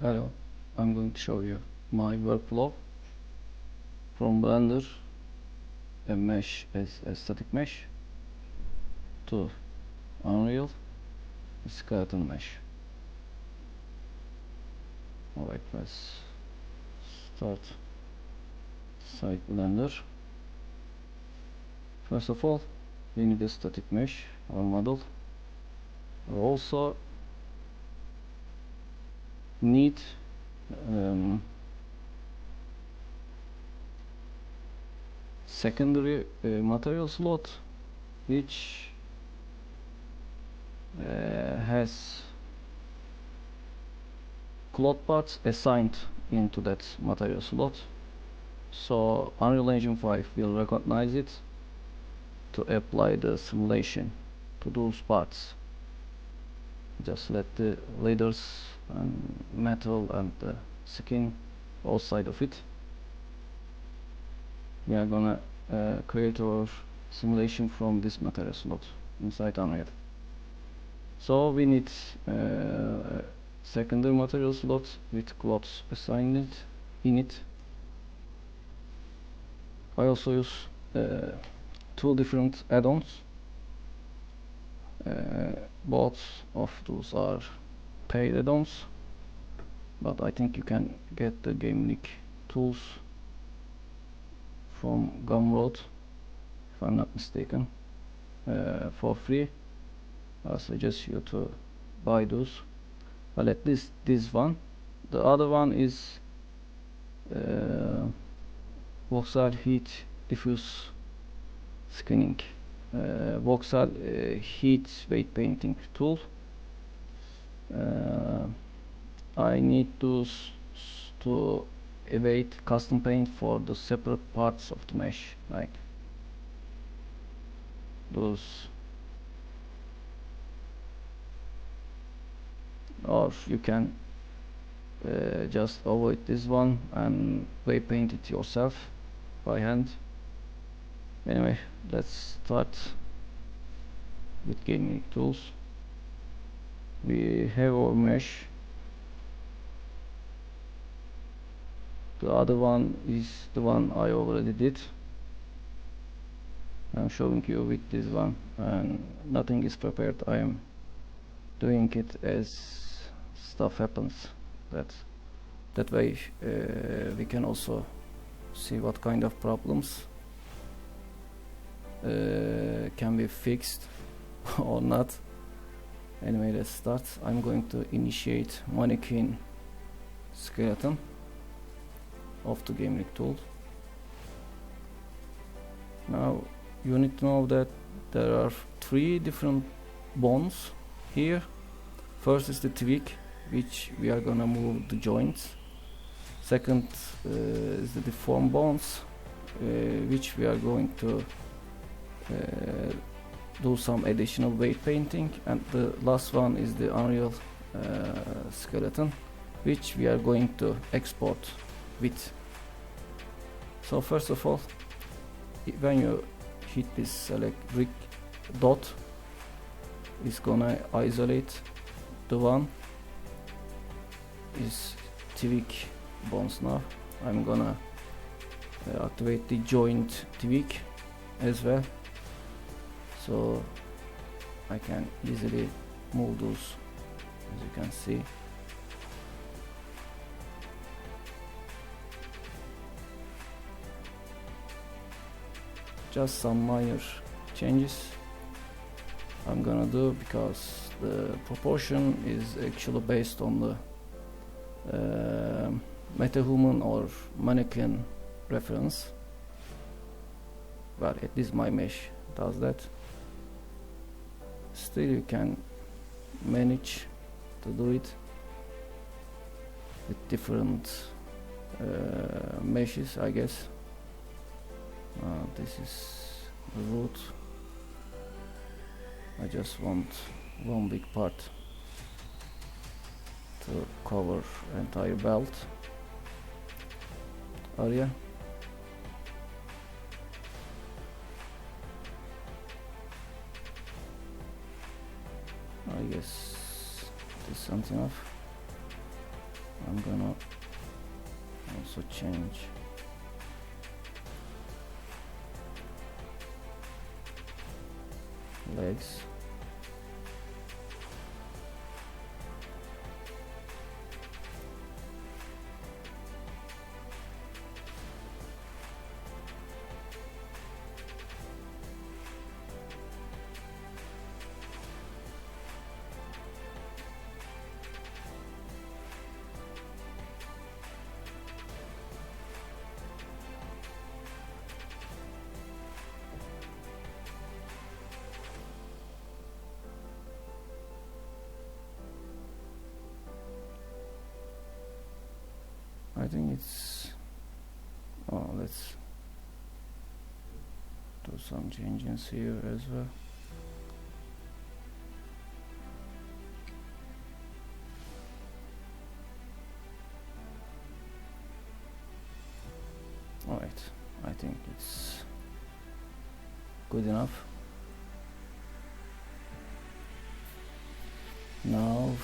Hello, I'm going to show you my workflow from Blender, a mesh as a static mesh, to Unreal, a skeleton mesh. Alright, let's start site Blender. First of all, we need a static mesh, our model. We also need secondary material slot, which has cloth parts assigned into that material slot, so Unreal Engine 5 will recognize it to apply the simulation to those parts. Just let the leaders and metal and the skin outside of it. We are gonna create our simulation from this material slot inside Unreal. So we need secondary material slot with cloths assigned in it. I also use two different add-ons. Both of those are paid add-ons, but I think you can get the GameLink tools from Gumroad, if I'm not mistaken, for free. I suggest you to buy those. Well, at least this one. The other one is Voxel heat diffuse skinning. Voxel heat weight painting tool. I need those to evade custom paint for the separate parts of the mesh, like those, or you can just avoid this one and weight paint it yourself by hand. Anyway, let's start with gaming tools. We have our mesh. The other one is the one I already did. I'm showing you with this one, and nothing is prepared. I am doing it as stuff happens. That way we can also see what kind of problems can be fixed or not. Anyway, let's start. I'm going to initiate Mannequin skeleton of the GameLink tool. Now you need to know that there are three different bones here. First is the tweak, which we are gonna move the joints. Second is the deform bones, which we are going to do some additional weight painting, and the last one is the Unreal skeleton, which we are going to export with. So first of all, when you hit this select rig dot, it's gonna isolate the one is tweak bones. Now I'm gonna activate the joint tweak as well, so I can easily move those, as you can see. Just some minor changes I'm gonna do, because the proportion is actually based on the MetaHuman or Mannequin reference. Well, at least my mesh does that. Still, you can manage to do it with different meshes, I guess. This is the root. I just want one big part to cover entire belt area. I guess this is something enough. I'm gonna also change legs. I think it's, oh, let's do some changes here as well. Alright, I think it's good enough. Now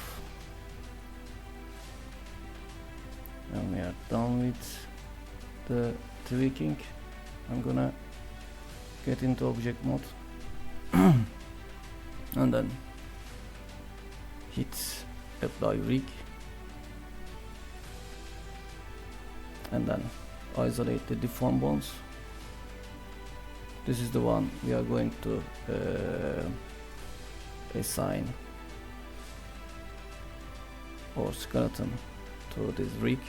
when we are done with the tweaking, I'm gonna get into object mode and then hit apply rig and then isolate the deform bones. This is the one we are going to assign our skeleton to this rig.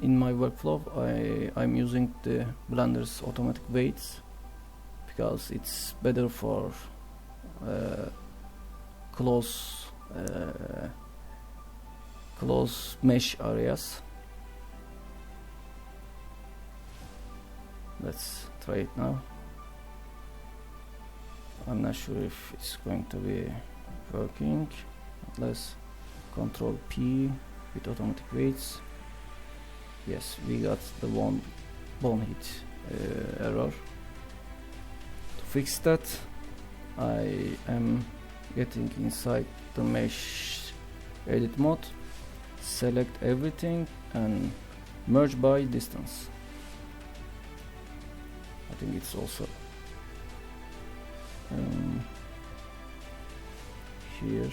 In my workflow I'm using the Blender's automatic weights because it's better for close mesh areas. Let's try it now. I'm not sure if it's going to be working. Let's Control P with automatic weights. Yes, we got the one bone hit error. To fix that, I am getting inside the mesh edit mode, select everything and merge by distance. I think it's also here.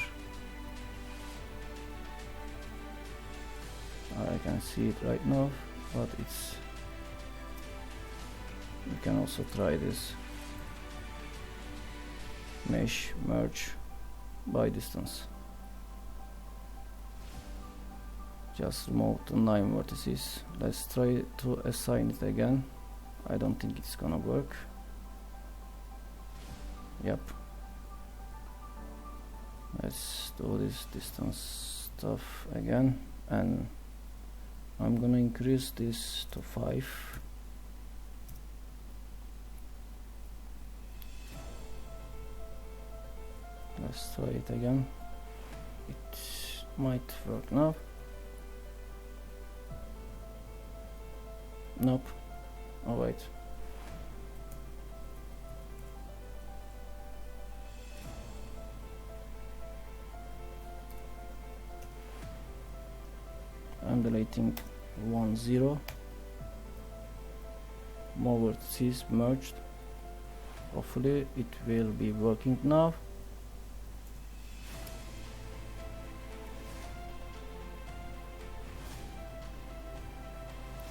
I can see it right now, but it's, you can also try this mesh merge by distance. Just remove the 9 vertices. Let's try to assign it again. I don't think it's gonna work. Yep. Let's do this distance stuff again, and I'm gonna increase this to 5. Let's try it again. It might work now. Nope. Oh wait. I'm deleting 1 0. More vertices merged. Hopefully it will be working now.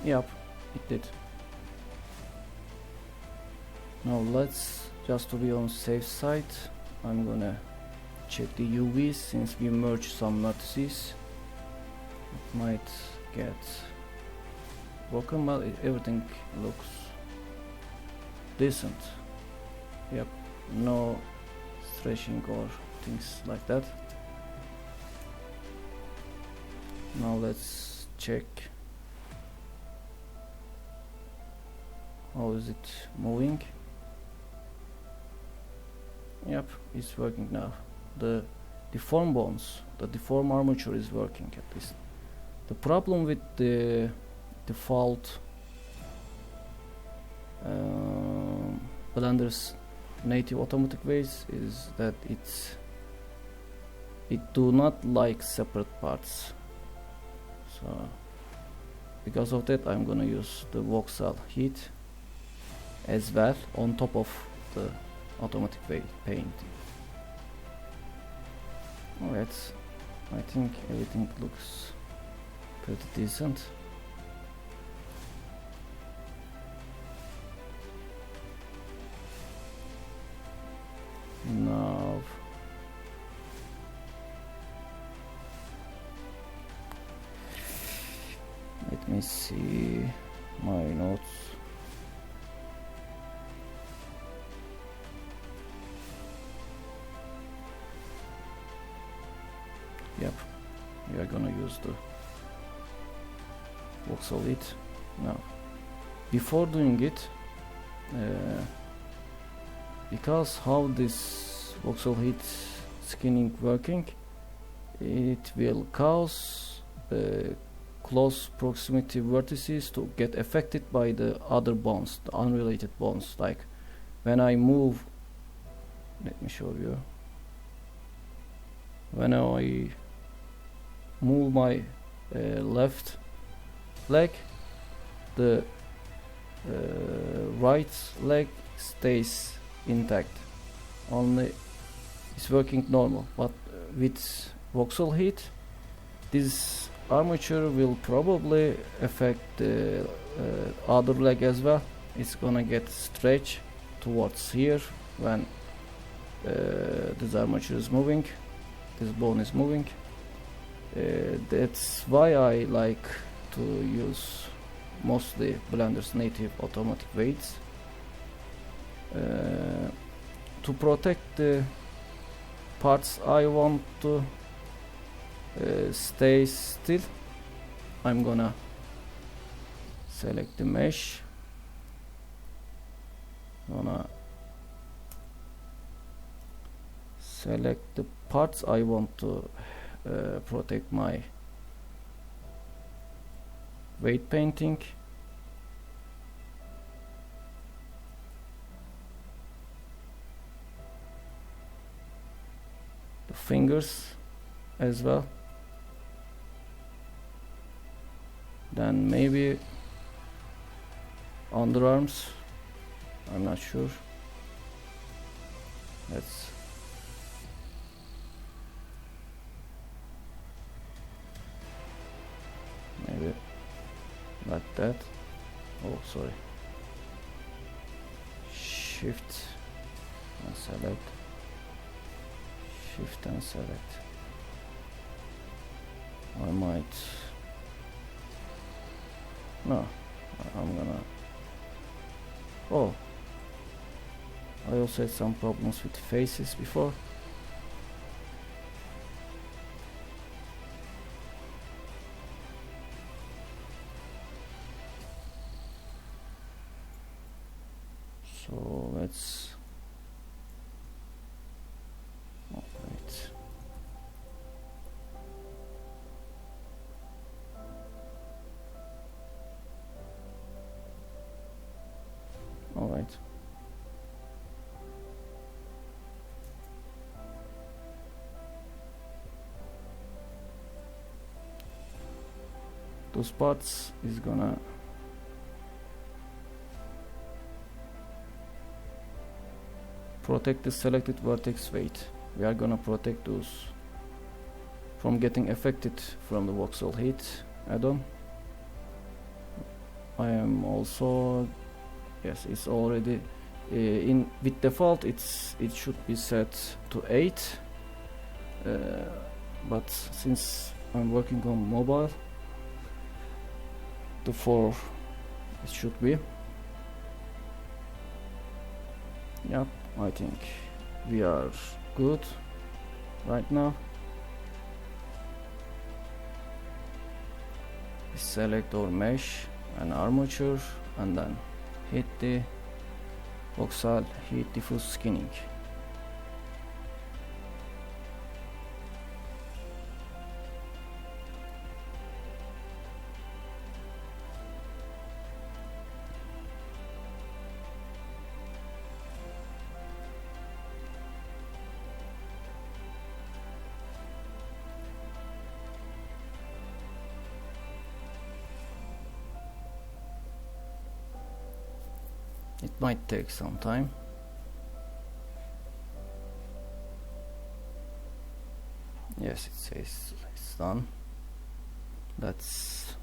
Yep, it did. Now let's, just to be on safe side, I'm gonna check the UVs since we merged some vertices. It might get broken, but everything looks decent. Yep, no stretching or things like that. Now let's check how is it moving. Yep, it's working now. The deform bones, the deform armature is working at least. The problem with the default Blender's native automatic weights is that it do not like separate parts. So because of that, I'm gonna use the voxel heat as well on top of the automatic weight painting. Alright, I think everything looks pretty decent. Now let me see my notes. Yep, we are gonna use the voxel heat. Now, before doing it, because how this voxel heat skinning working, it will cause close proximity vertices to get affected by the other bonds, the unrelated bonds. Like when I move, let me show you. When I move my left leg, the right leg stays intact, only it's working normal. But with voxel heat, this armature will probably affect the other leg as well. It's gonna get stretched towards here when this armature is moving, this bone is moving. That's why I like to use mostly Blender's native automatic weights to protect the parts I want to stay still. I'm gonna select the mesh, gonna select the parts I want to protect my weight painting. The fingers as well. Then maybe underarms, I'm not sure. Let's maybe like that. Oh, sorry. Shift and select. Shift and select. I might. No, I'm gonna. Oh, I also had some problems with faces before. So let's. Oh, wait. All right. Those parts is gonna protect the selected vertex weight. We are gonna protect those from getting affected from the voxel heat add-on. I am also, yes, it's already in with default. It should be set to 8, but since I'm working on mobile, to 4 it should be. Yep, I think we are good right now. Select our mesh and armature and then hit the voxel heat diffuse skinning. It might take some time. Yes, it says it's done. Let's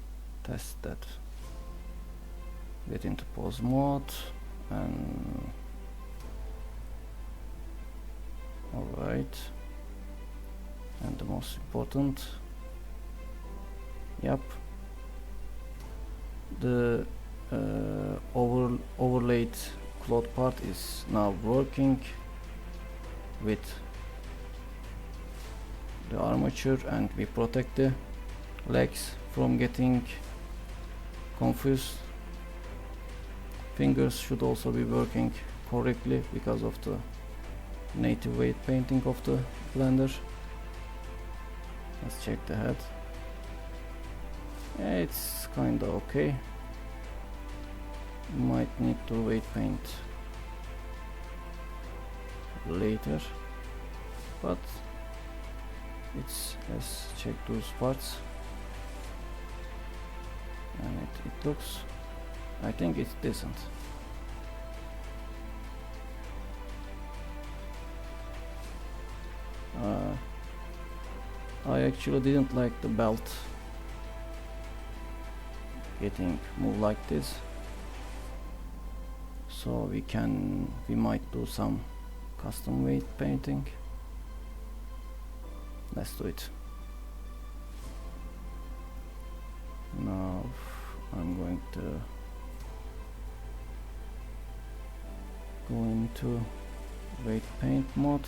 test that. Get into pause mode and alright. And the most important, yep, the overlaid cloth part is now working with the armature, and we protect the legs from getting confused. Fingers should also be working correctly because of the native weight painting of the blender. Let's check the head. Yeah, it's kinda okay. Might need to weight paint later, but let's check those parts, and it looks, I think it's decent. I actually didn't like the belt getting moved like this, so we might do some custom weight painting. Let's do it. Now I'm going to go into weight paint mode.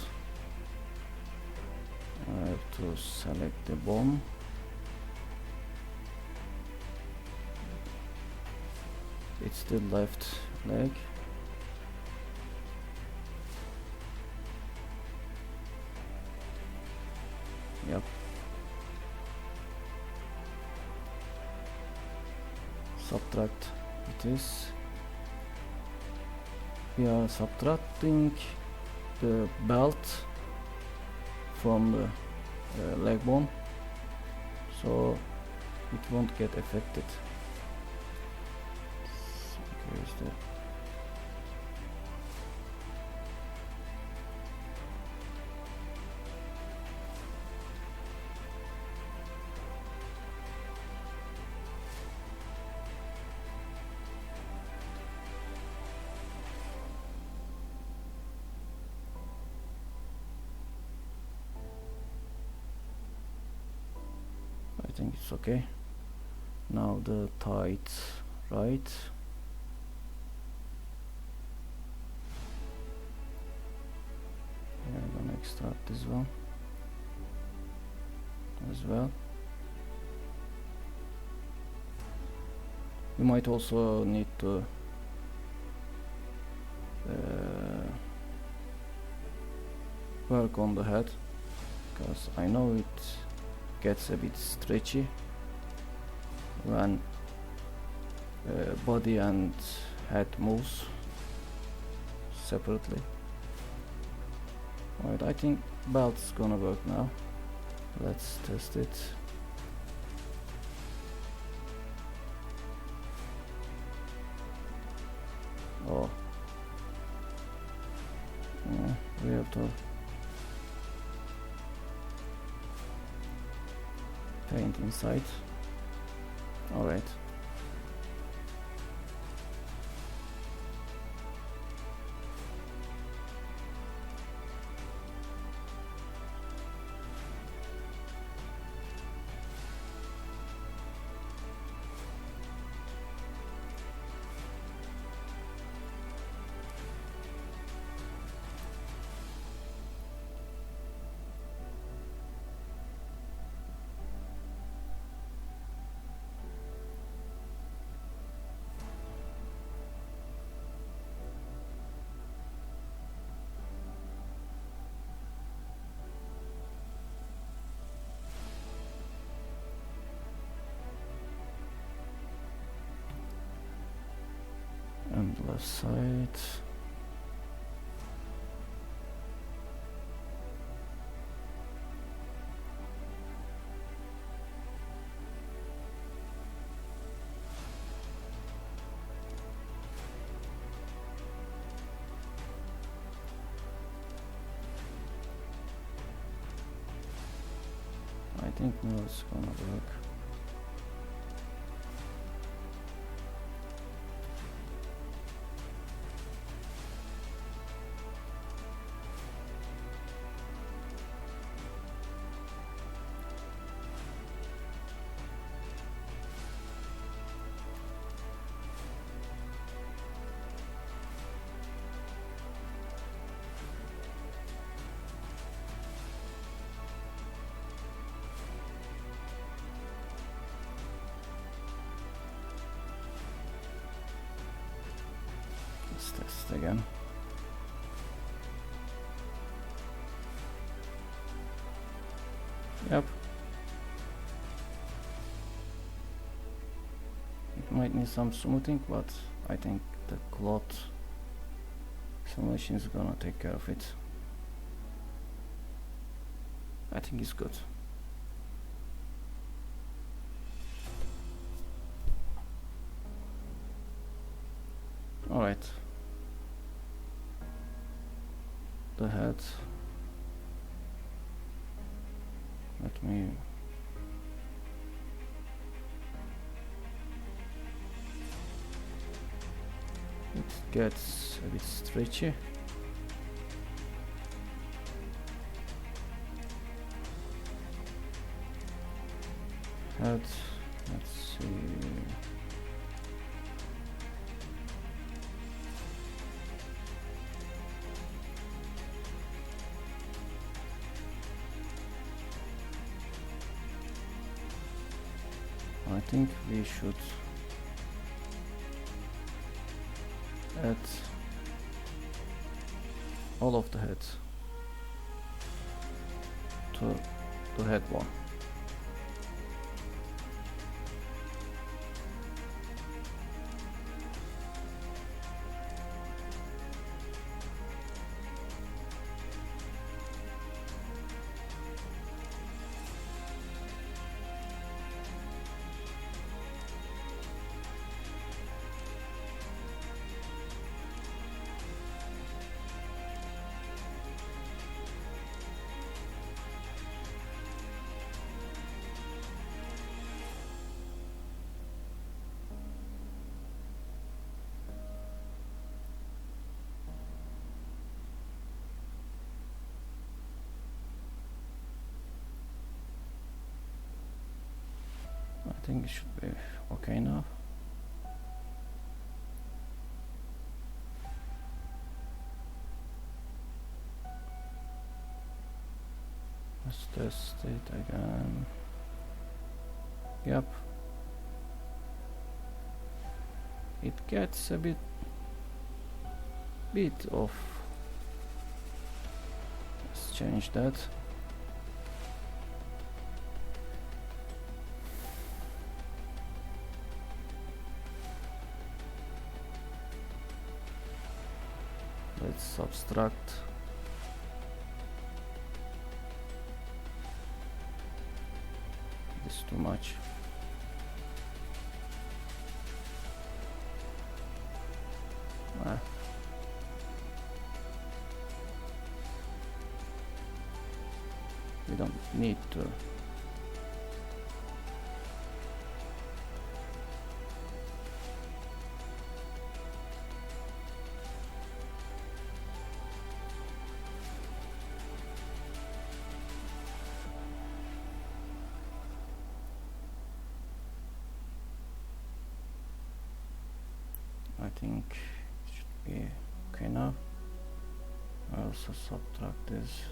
I have to select the bone. It's the left leg. Yep. Subtract it is. We are subtracting the belt from the leg bone, so it won't get affected. So here's the I think it's okay. Now the tight right. I'm gonna extract this one as well. We might also need to work on the head, because I know it gets a bit stretchy when body and head moves separately. Alright, I think belt's gonna work now. Let's test it. Oh, yeah, we have to paint inside. Alright. And left side. I think now it's gonna work. Let's test again. Yep. It might need some smoothing, but I think the cloth simulation is gonna take care of it. I think it's good. Alright. The head. Let me it gets a bit stretchy. Head, let's see. I think we should add all of the heads to the head one. I think it should be okay now. Let's test it again. Yep. It gets a bit of. Let's change that. Let's subtract this too much. We don't need to. I think it should be okay now. I also subtract this.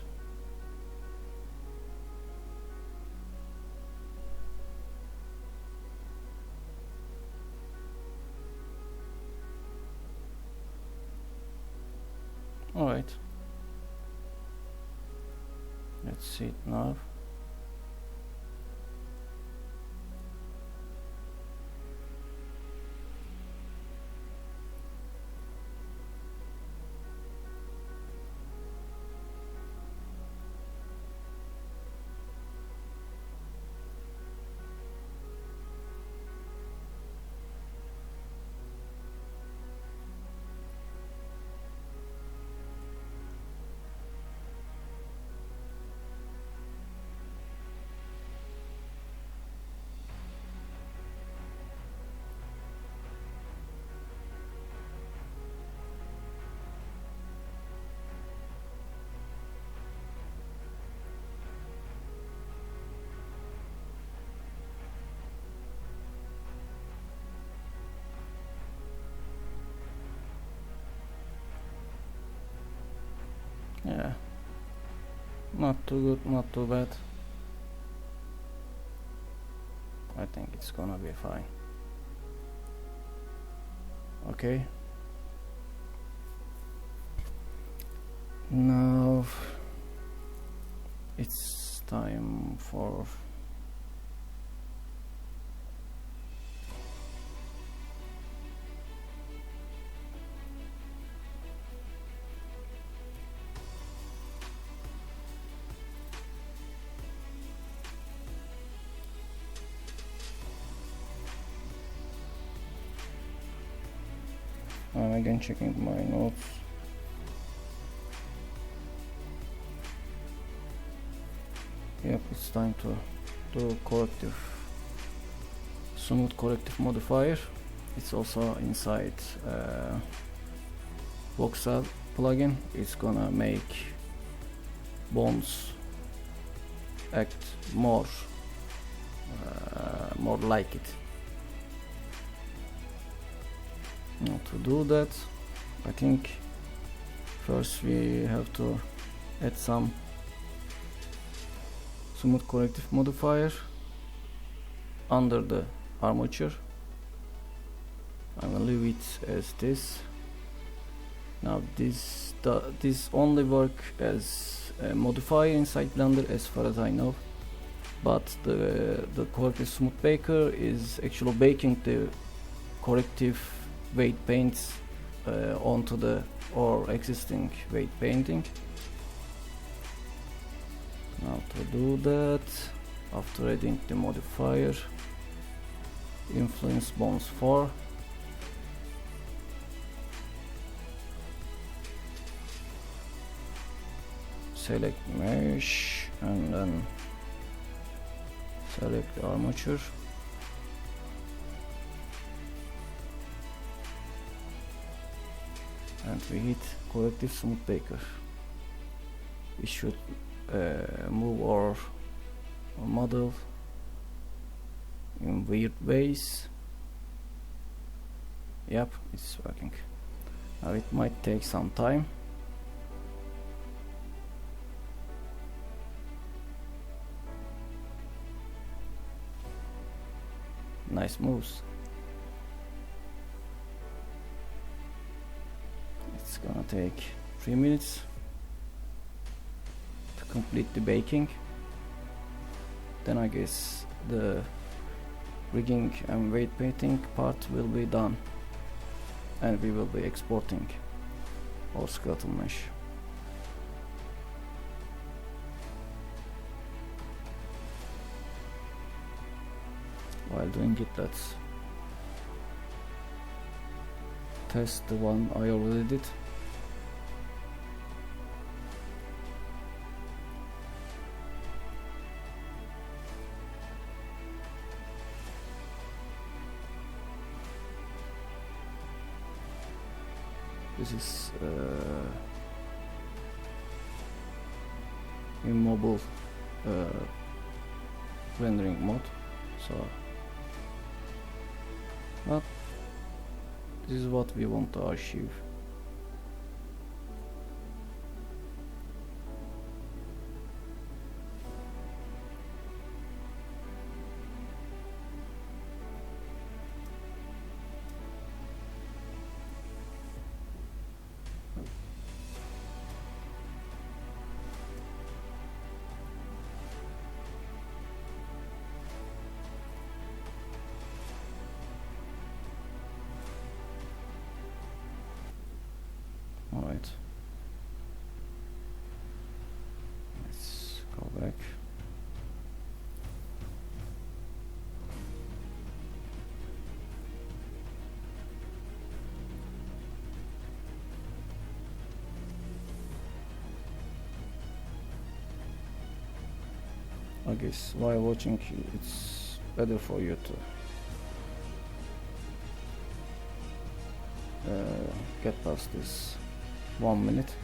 Alright. Let's see it now. Not too good, not too bad. I think it's gonna be fine. Okay. Now it's time for I'm again checking my notes. Yep, it's time to do corrective, smooth corrective modifier. It's also inside Voxel plugin. It's gonna make bones act more like it. Now to do that, I think first we have to add some smooth corrective modifier under the armature. I will leave it as this. Now this only work as a modifier inside Blender as far as I know, but the corrective smooth baker is actually baking the corrective weight paints onto the existing weight painting. Now to do that, after adding the modifier, influence bones 4, select mesh and then select the armature. And we hit corrective smooth baker. We should move our model in weird ways. Yep, it's working. Now it might take some time. Nice moves. It's gonna take 3 minutes to complete the baking. Then I guess the rigging and weight painting part will be done, and we will be exporting our skeletal mesh. While doing it, let's test the one I already did. This is immobile rendering mode, so but this is what we want to achieve. Alright, let's go back. I guess while watching, it's better for you to get past this 1 minute.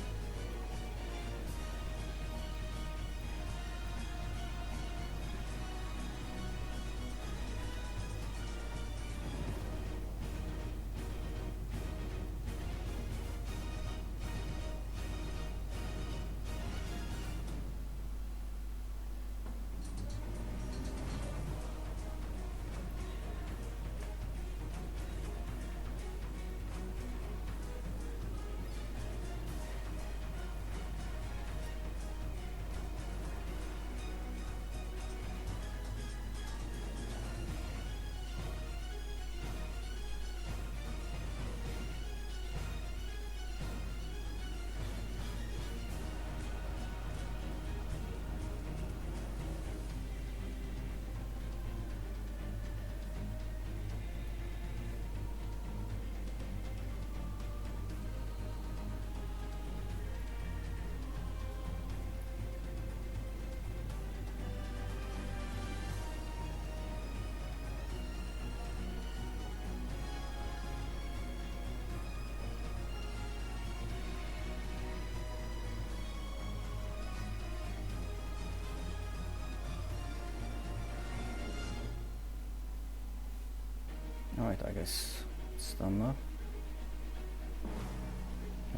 Alright, I guess it's done now.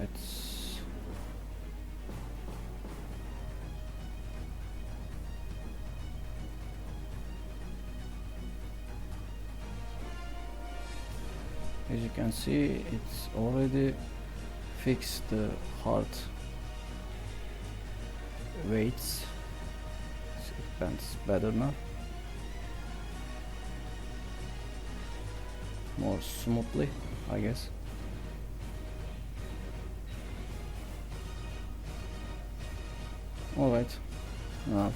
It's as you can see, it's already fixed the heart weights. It bends better now, more smoothly, I guess. Alright, now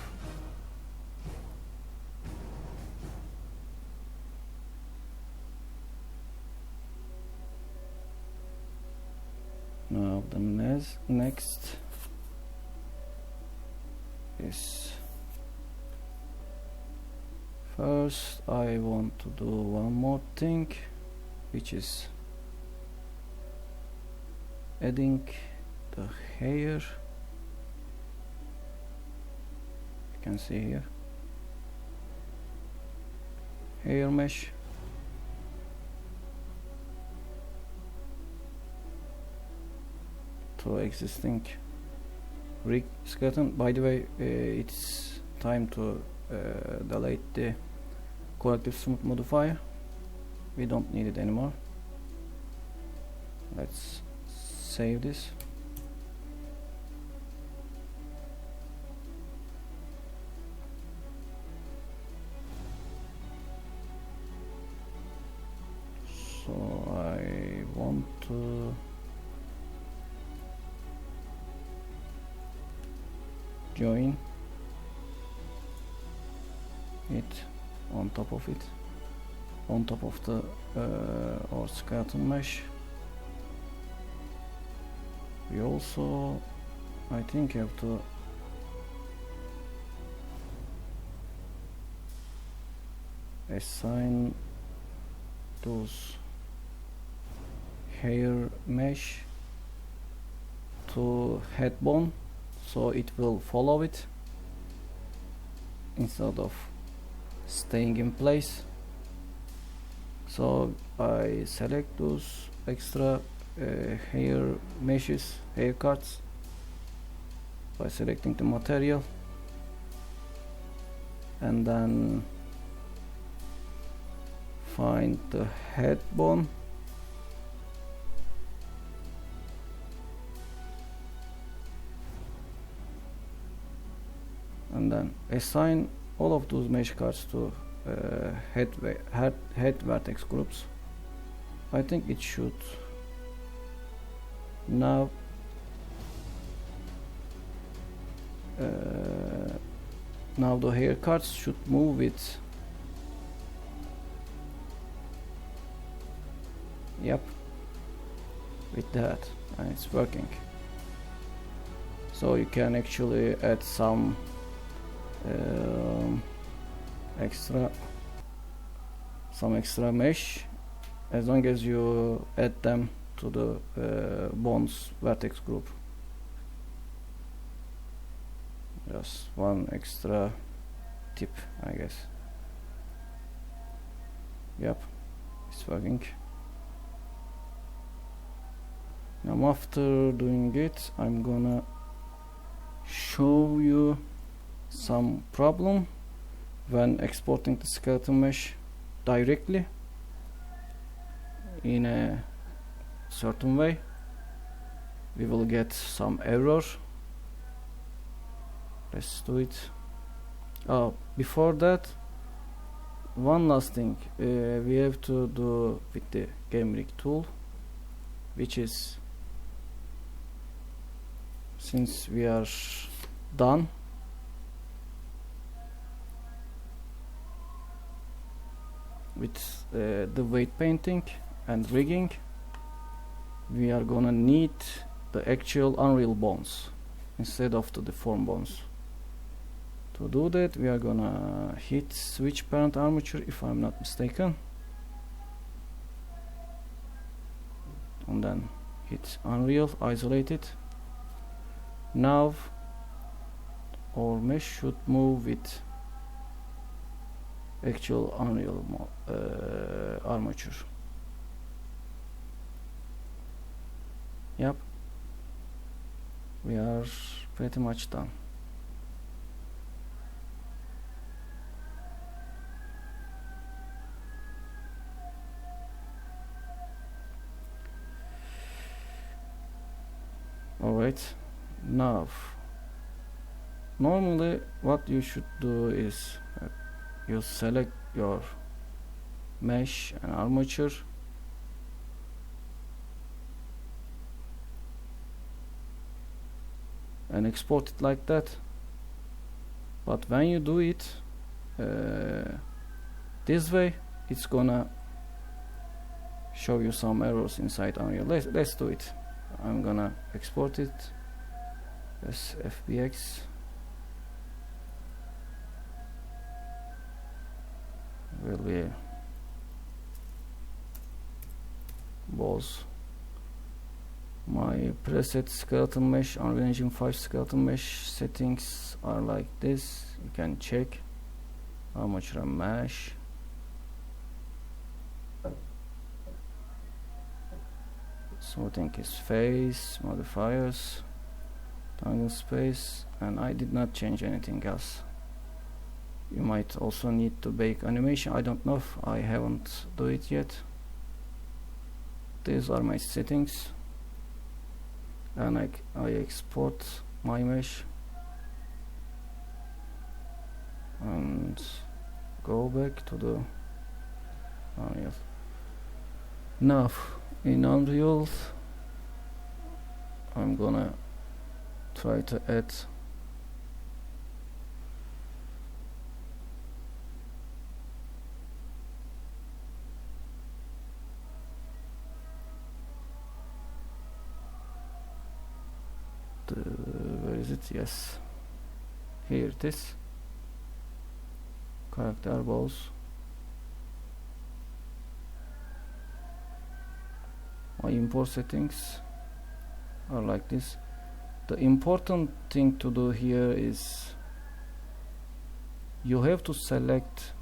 the next is, first I want to do one more thing, which is adding the hair. You can see here, hair mesh. To existing rig skeleton. By the way, it's time to delete the corrective smooth modifier. We don't need it anymore. Let's save this. So I want to join it on top of it, on top of the our skeleton mesh. We also, I think, have to assign those hair mesh to head bone, so it will follow it instead of staying in place. So I select those extra hair meshes, hair cards, by selecting the material, and then find the head bone, and then assign all of those mesh cards to head vertex groups. I think it should now now the hair cards should move with, yep, with that, and it's working. So you can actually add some extra mesh as long as you add them to the bones vertex group. Just one extra tip, I guess. Yep, it's working. Now after doing it, I'm gonna show you some problem when exporting the skeleton mesh directly in a certain way. We will get some error. Let's do it. Before that, one last thing we have to do with the game rig tool, which is, since we are done with the weight painting and rigging, we are gonna need the actual unreal bones instead of the deformed bones. To do that, we are gonna hit switch parent armature, if I'm not mistaken, and then hit unreal, isolate it. Now our mesh should move with actual Unreal armature. Yep, we are pretty much done. Alright, now normally what you should do is you select your mesh and armature, and export it like that. But when you do it this way, it's gonna show you some errors inside Unreal. Let's do it. I'm gonna export it as FBX. Will be both my preset skeletal mesh, Unreal Engine 5 skeletal mesh settings are like this. You can check armature and mesh. Smoothing is face, modifiers, tangent space, and I did not change anything else. You might also need to bake animation. I don't know if I haven't do it yet. These are my settings, and I export my mesh and go back to the Unreal. Now in Unreal I'm gonna try to add where is it? Yes, here it is. Character balls. My import settings are like this. The important thing to do here is you have to select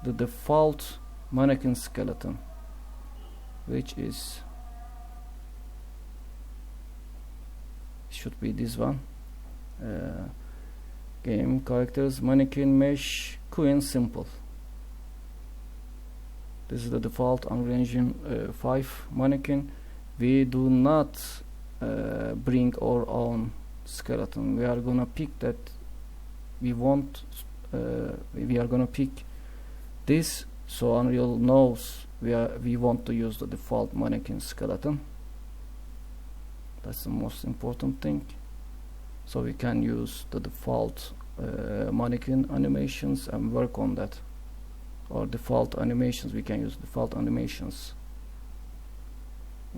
the default mannequin skeleton, which is should be this one. Game characters, mannequin, mesh, queen, simple. This is the default Unreal Engine 5 mannequin. We do not bring our own skeleton. We are gonna pick that we want. We are gonna pick this, so Unreal knows we want to use the default mannequin skeleton. That's the most important thing. So we can use the default mannequin animations and work on that. Or default animations, we can use default animations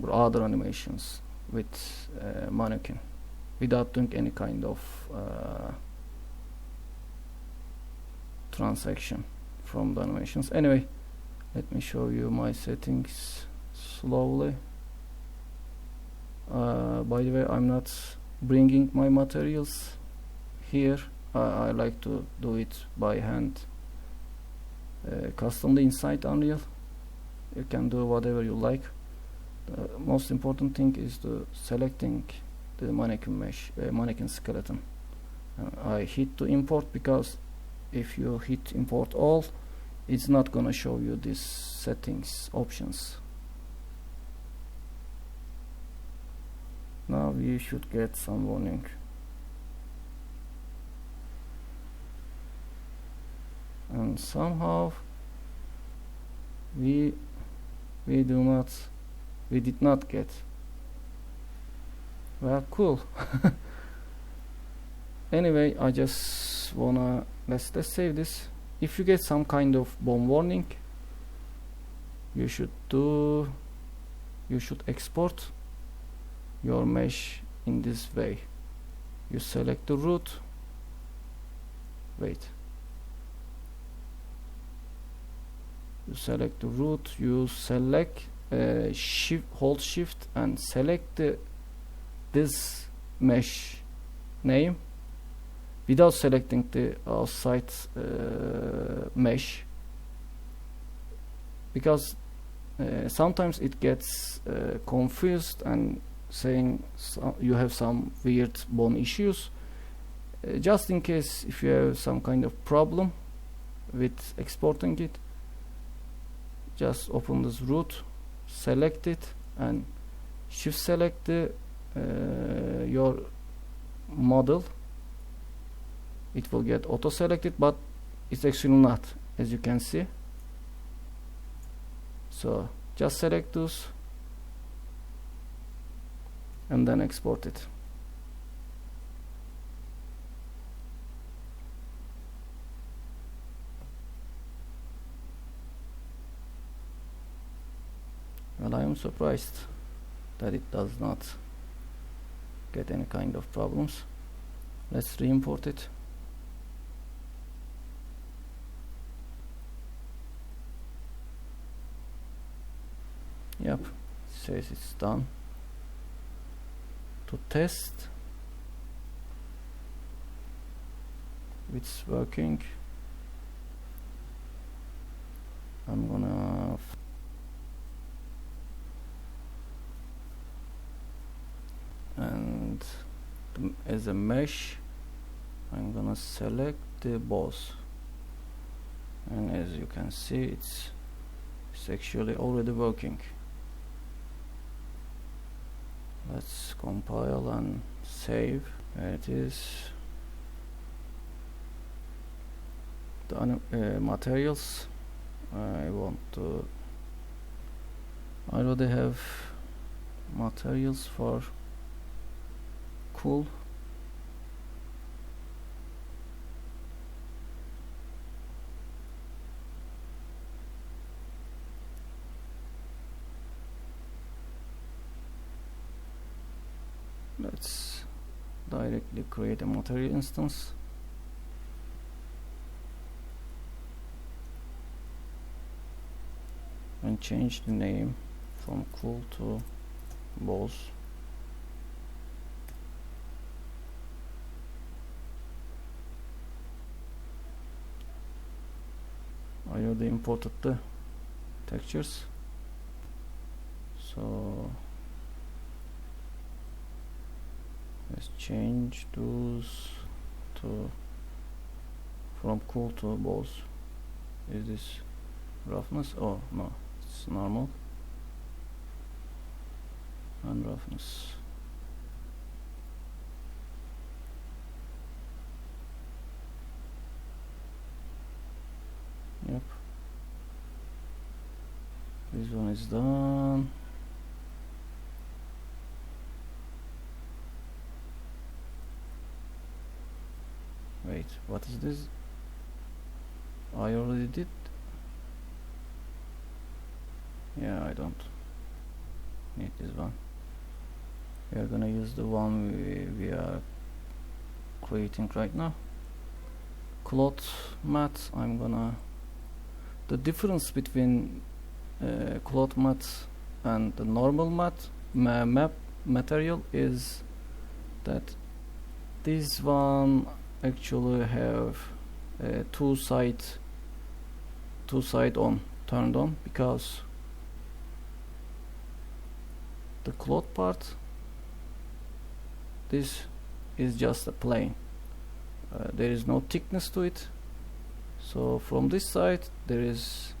or other animations with mannequin without doing any kind of transaction from the animations. Anyway, let me show you my settings slowly. By the way, I'm not bringing my materials here. I like to do it by hand, customly inside Unreal. You can do whatever you like. The most important thing is the selecting the mannequin mesh, mannequin skeleton. I hit to import, because if you hit import all, it's not gonna show you these settings options. Now we should get some warning. And somehow we did not get. Well, cool. Anyway, I just wanna let's save this. If you get some kind of bomb warning, you should export your mesh in this way. You select the root. Wait. You select the root. You select hold shift and select this mesh name without selecting the outside mesh. because sometimes it gets confused and saying you have some weird bone issues. Just in case if you have some kind of problem with exporting it, just open this root, select it, and shift select the your model. It will get auto selected, but it's actually not, as you can see. So just select those and then export it. Well, I am surprised that it does not get any kind of problems. Let's re-import it. Yep, it says it's done. To test if it's working, I'm gonna and as a mesh I'm gonna select the boss, and as you can see it's actually already working. Let's compile and save. There it is. The materials I already have materials for cool. Let's directly create a material instance. And change the name from cool to boss. I already imported the textures, so let's change those to from cool to boss. Is this roughness? Oh no, it's normal and roughness. Yep, this one is done. Wait, what is this? I already did. Yeah, I don't need this one. We are gonna use the one we are creating right now. Cloth mat. I'm gonna. The difference between cloth mat and the normal mat map material is that this one actually have two side on turned on, because the cloth part, this is just a plane. There is no thickness to it, so from this side there is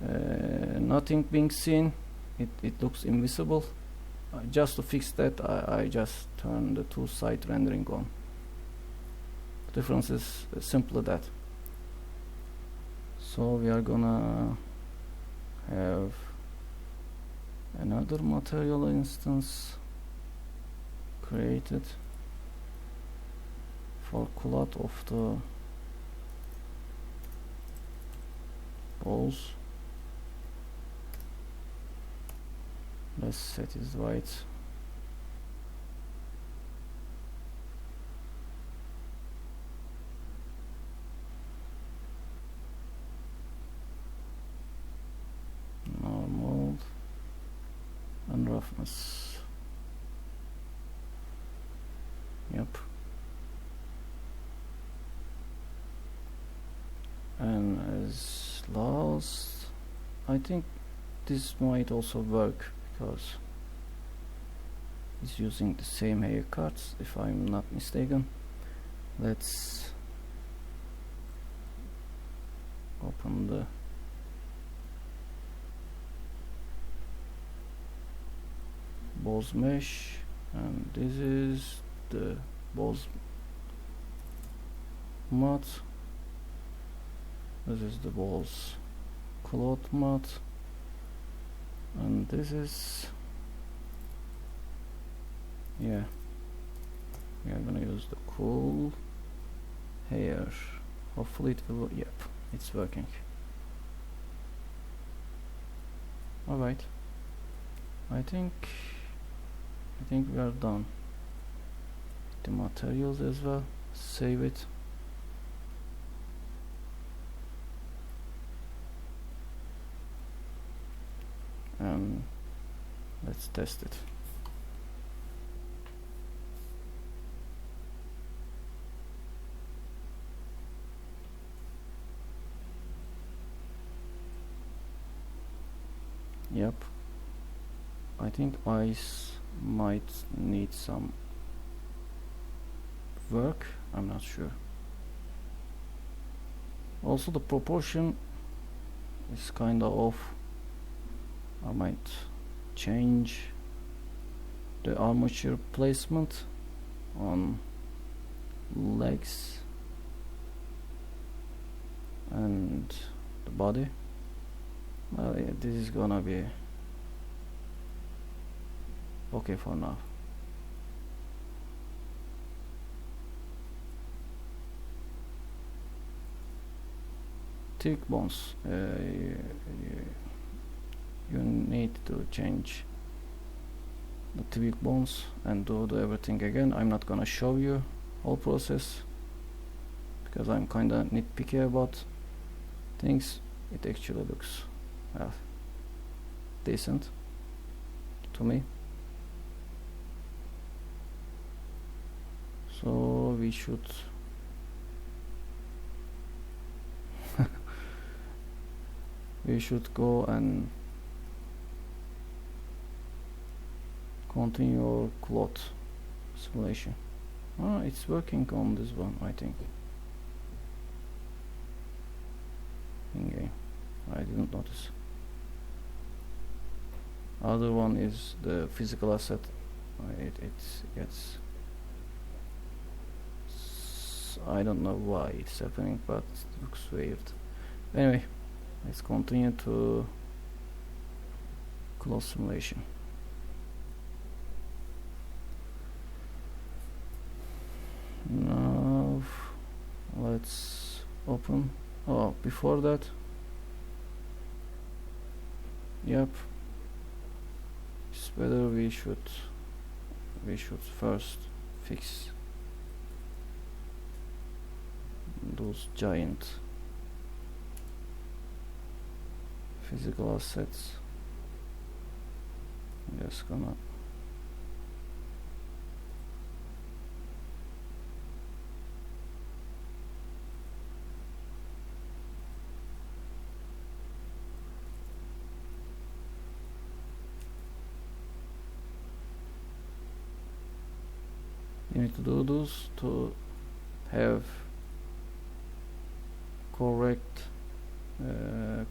nothing being seen. It looks invisible. Just to fix that, I just turn the two side rendering on. The difference is simply that. So we are gonna have another material instance created for cloth of the balls. Let's set it right. Normal and roughness. Yep. And as last, I think this might also work because it's using the same hair cards, if I'm not mistaken. Let's open the balls mesh, and this is the balls mat. This is the balls cloth mat, and this is, yeah, we are gonna use the cool hair. Hopefully it will, yep, it's working. Alright, I think we are done. The materials as well, save it. And let's test it. Yep, I think ice might need some work, I'm not sure. Also the proportion is kinda off. I might change the armature placement on legs and the body. Well, yeah, this is gonna be okay for now. Thick bones, you need to change the tweak bones and do everything again. I'm not gonna show you whole process because I'm kinda nitpicky about things. It actually looks decent to me, so we should go and continue our cloth simulation. It's working on this one, I think. In game, I didn't notice. Other one is the physical asset. It gets, I don't know why it's happening, but it looks weird. Anyway, let's continue to cloth simulation. Now let's open. Oh, before that, yep, it's better we should first fix those giant physical assets. I'm just gonna you need to do this to have correct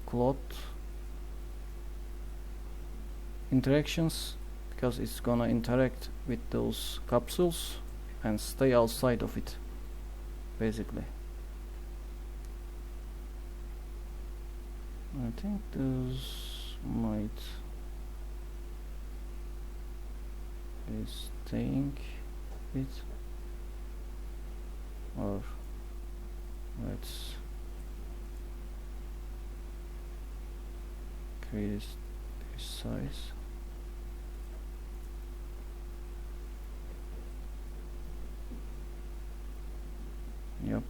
cloth interactions, because it's gonna interact with those capsules and stay outside of it, basically. I think this might be staying it, or let's create this size. Yep.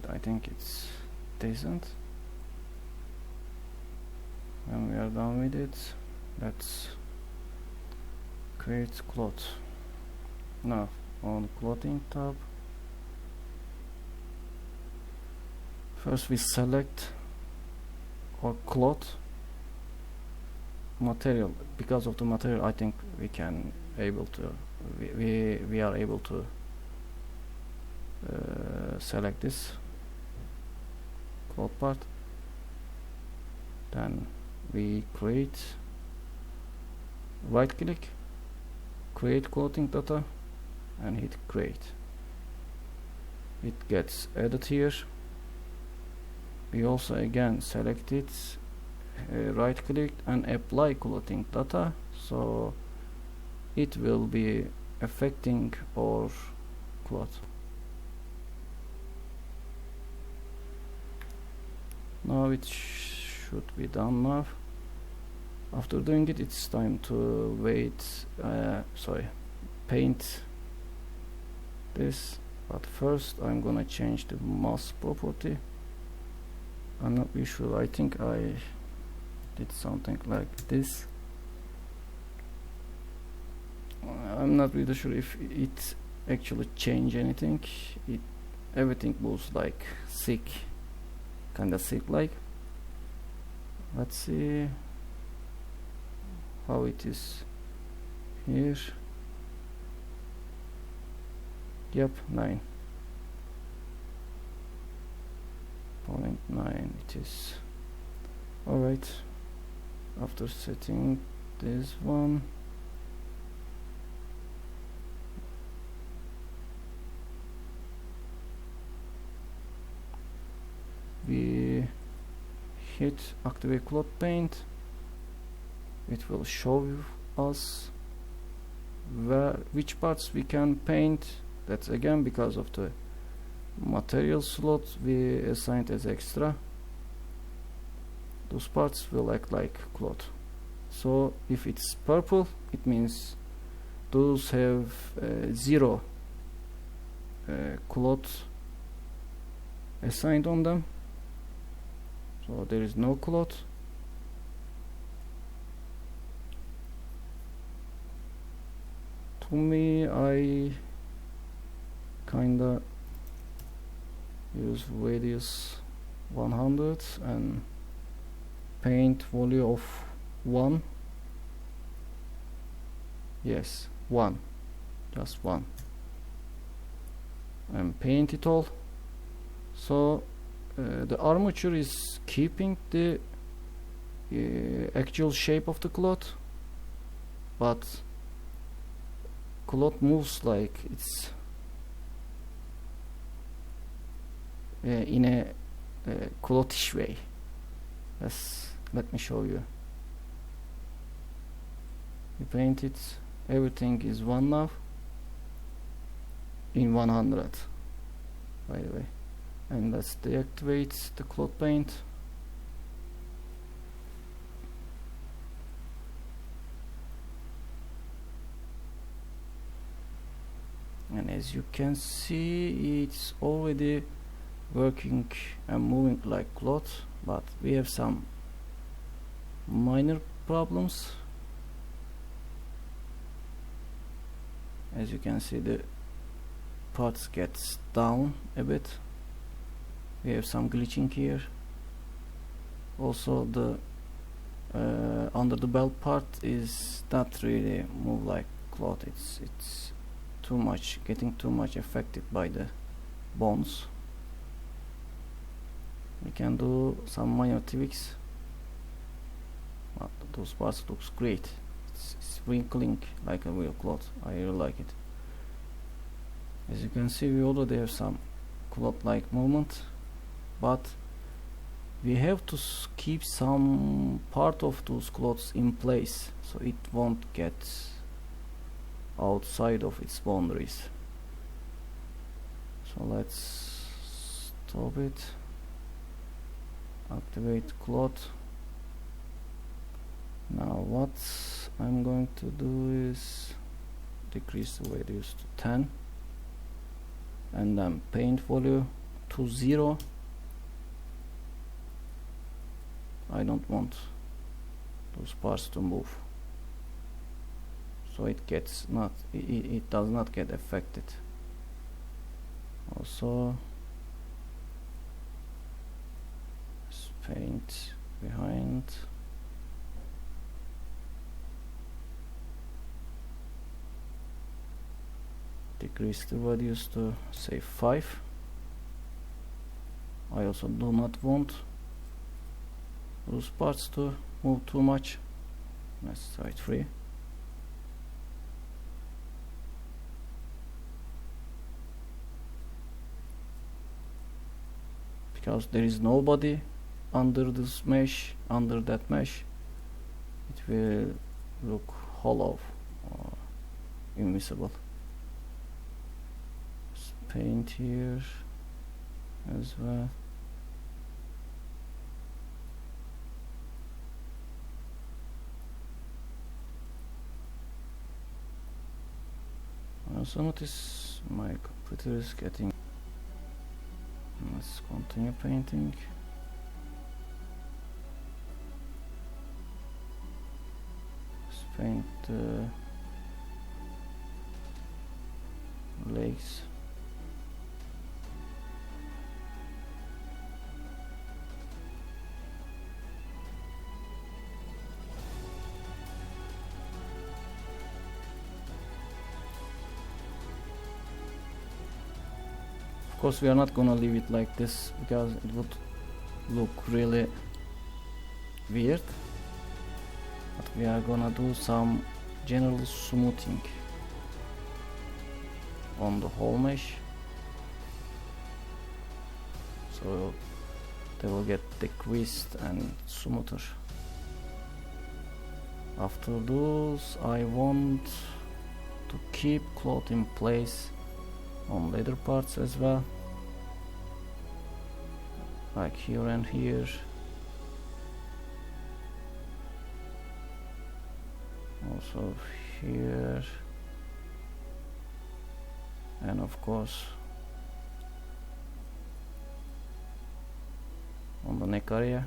I think it's decent. When we are done with it, let's create cloth. Now on clothing tab, first we select our cloth material. Because of the material, I think we can able to we are able to select this cloth part. Then we create, right click, create clothing data, and hit create. It gets added here. We also again select it, right click and apply clothing data, so it will be affecting our cloth. Now it should be done now. After doing it, it's time to paint this, but first I'm gonna change the mask property. I'm not really sure, I think I did something like this. I'm not really sure if it actually changed anything. Everything moves like sick, kinda sick like. Let's see how it is here. Yep, 9.9 it is. Alright, after setting this one, we hit activate cloth paint. It will show us which parts we can paint. That's again because of the material slot we assigned as extra. Those parts will act like cloth. So if it's purple, it means those have zero cloth assigned on them, so there is no cloth. To me, I kinda use radius 100 and paint volume of 1. Yes, 1, just 1, and paint it all. So the armature is keeping the actual shape of the cloth, but cloth moves like it's in a clothish way. Let me show you. We paint it, everything is 1 now, in 100 by the way. And let's deactivate the cloth paint. And as you can see, it's already working and moving like cloth, but we have some minor problems. As you can see, the parts gets down a bit. We have some glitching here. Also the under the belt part is not really move like cloth. It's too much, getting too much affected by the bones. We can do some minor tweaks, but those parts looks great. It's wrinkling like a real cloth. I really like it. As you can see, we already have some cloth like movement, but we have to keep some part of those cloths in place so it won't get outside of its boundaries. So let's stop it, activate cloth. Now what I'm going to do is decrease the radius to 10 and then paint volume to 0. I don't want those parts to move, so it does not get affected. Also, paint behind. Decrease the values to say 5. I also do not want those parts to move too much. Let's try 3. Because there is nobody under this mesh, under that mesh, it will look hollow or invisible. Let's paint here as well. I also notice my computer is getting. Let's continue painting. Let's paint the legs. Of course, we are not gonna leave it like this because it would look really weird, but we are gonna do some general smoothing on the whole mesh, so they will get decreased and smoother. After those, I want to keep cloth in place on later parts as well, like here and here. Also here, and of course on the neck area.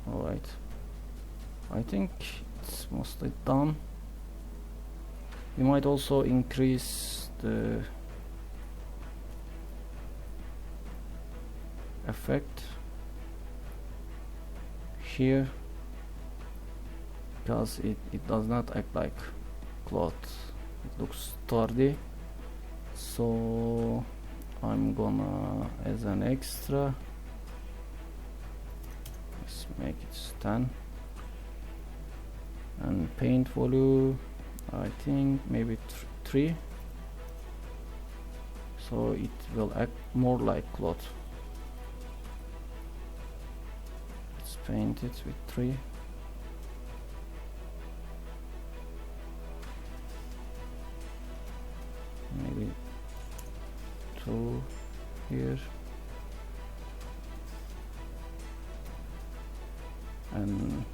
Alright, I think it's mostly done. We might also increase the effect here, because it does not act like cloth, it looks sturdy. So I'm gonna, as an extra, let's make it 10, and paint volume I think maybe 3, so it will act more like cloth. Let's paint it with 3. Maybe 2 here, and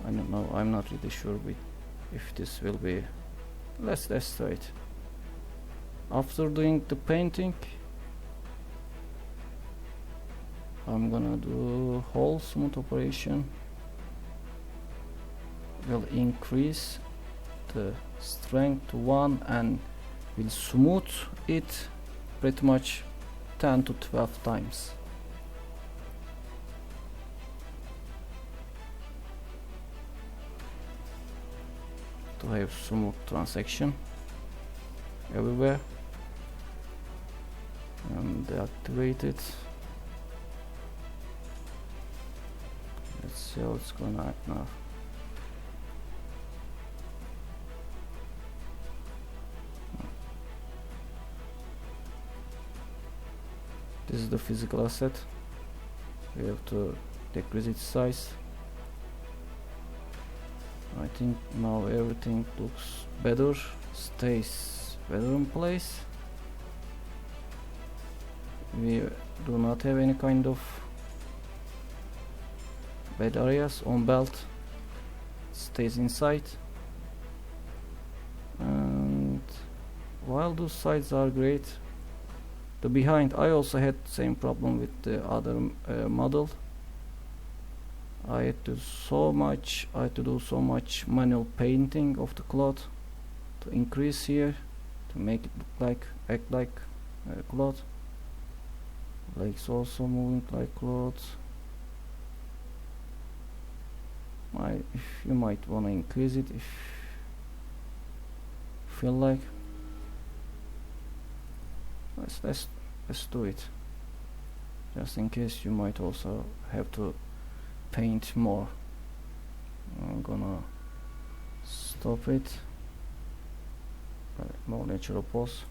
I don't know, I'm not really sure if this will be. Let's try it. After doing the painting, I'm gonna do whole smooth operation. Will increase the strength to 1 and will smooth it pretty much 10 to 12 times. To have smooth transaction everywhere, and deactivate it. Let's see how it's gonna act now. This is the physical asset. We have to decrease its size. I think now everything looks better, stays better in place. We do not have any kind of bad areas. On belt stays inside, and while those sides are great, the behind, I also had same problem with the other model. I had to do so much manual painting of the cloth to increase here, to make it look like, act like cloth. Legs also moving like cloth. You might want to increase it if you feel like. Let's do it, just in case you might also have to paint more. I'm gonna stop it. More natural pose.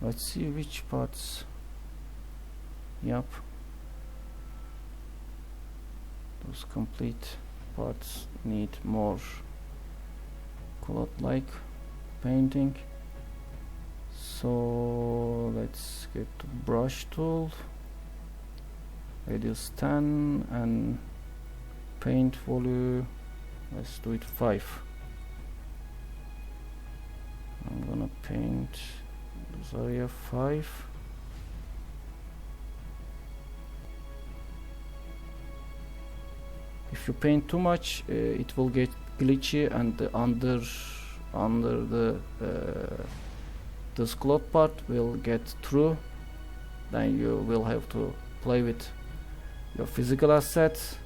Let's see which parts. Yup, those complete parts need more cloth-like painting. So let's get to brush tool, radius 10, and paint volume, let's do it 5. I'm gonna paint this area 5. If you paint too much, it will get glitchy, and under this cloth part will get through. Then you will have to play with your physical assets.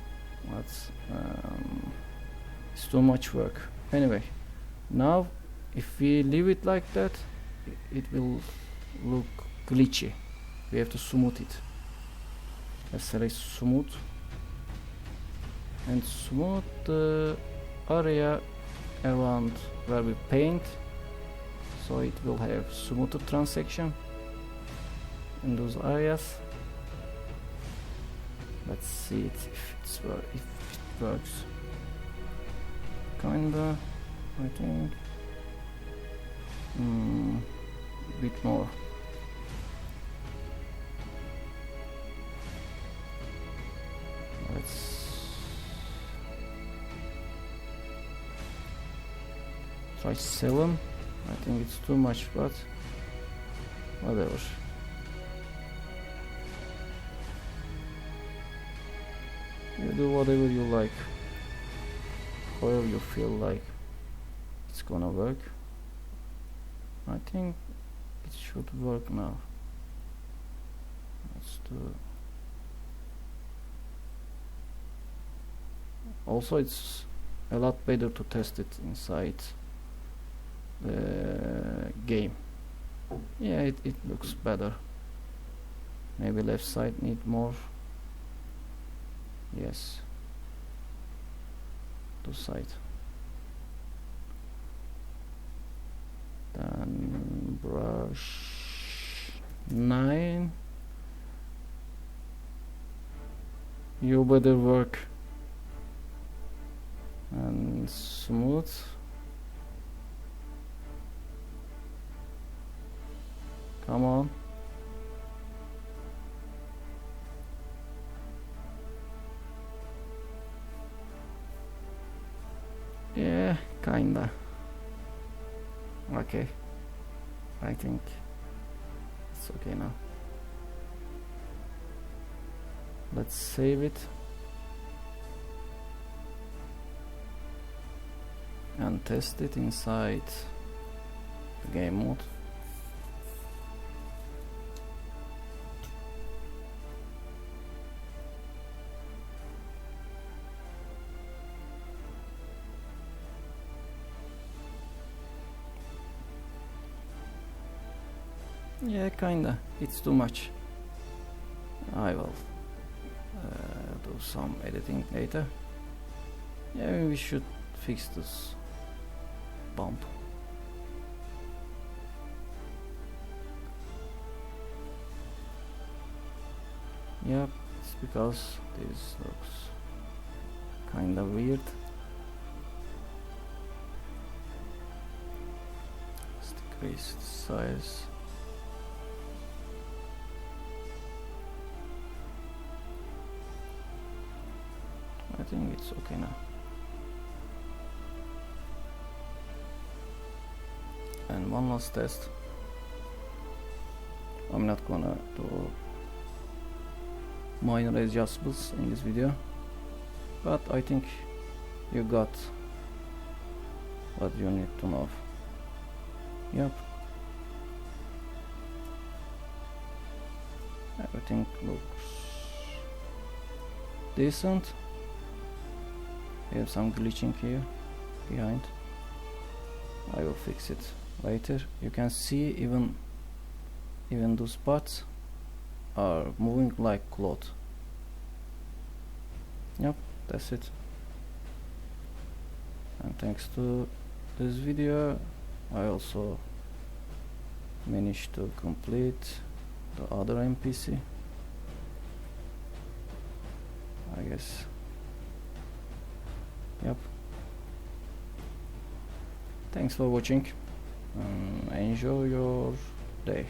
It's too much work. Anyway, now if we leave it like that, it will look glitchy. We have to smooth it. Let's select smooth and smooth the area around where we paint, so it will have smoother transaction in those areas. Let's see if it works. Kinda, I think. A bit more. Let's try 7. I think it's too much, but whatever. You do whatever you like, however you feel like it's gonna work. I think it should work now. Let's do. Also, it's a lot better to test it inside the game. Yeah, it looks better. Maybe left side need more. Yes, to side. Then brush 9. You better work. And smooth. Come on. Yeah, kinda. Okay. I think it's okay now. Let's save it. And test it inside the game mode. Yeah, kinda. It's too much. I will do some editing later. Yeah, we should fix this bump. Yep, it's because this looks kinda weird. Let's decrease the size. I think it's okay now. And one last test. I'm not gonna do minor adjustments in this video, but I think you got what you need to know. Yep, everything looks decent. We have some glitching here behind. I will fix it later. You can see even those parts are moving like cloth. Yep, that's it. And thanks to this video, I also managed to complete the other NPC, I guess. Yep. Thanks for watching. Enjoy your day.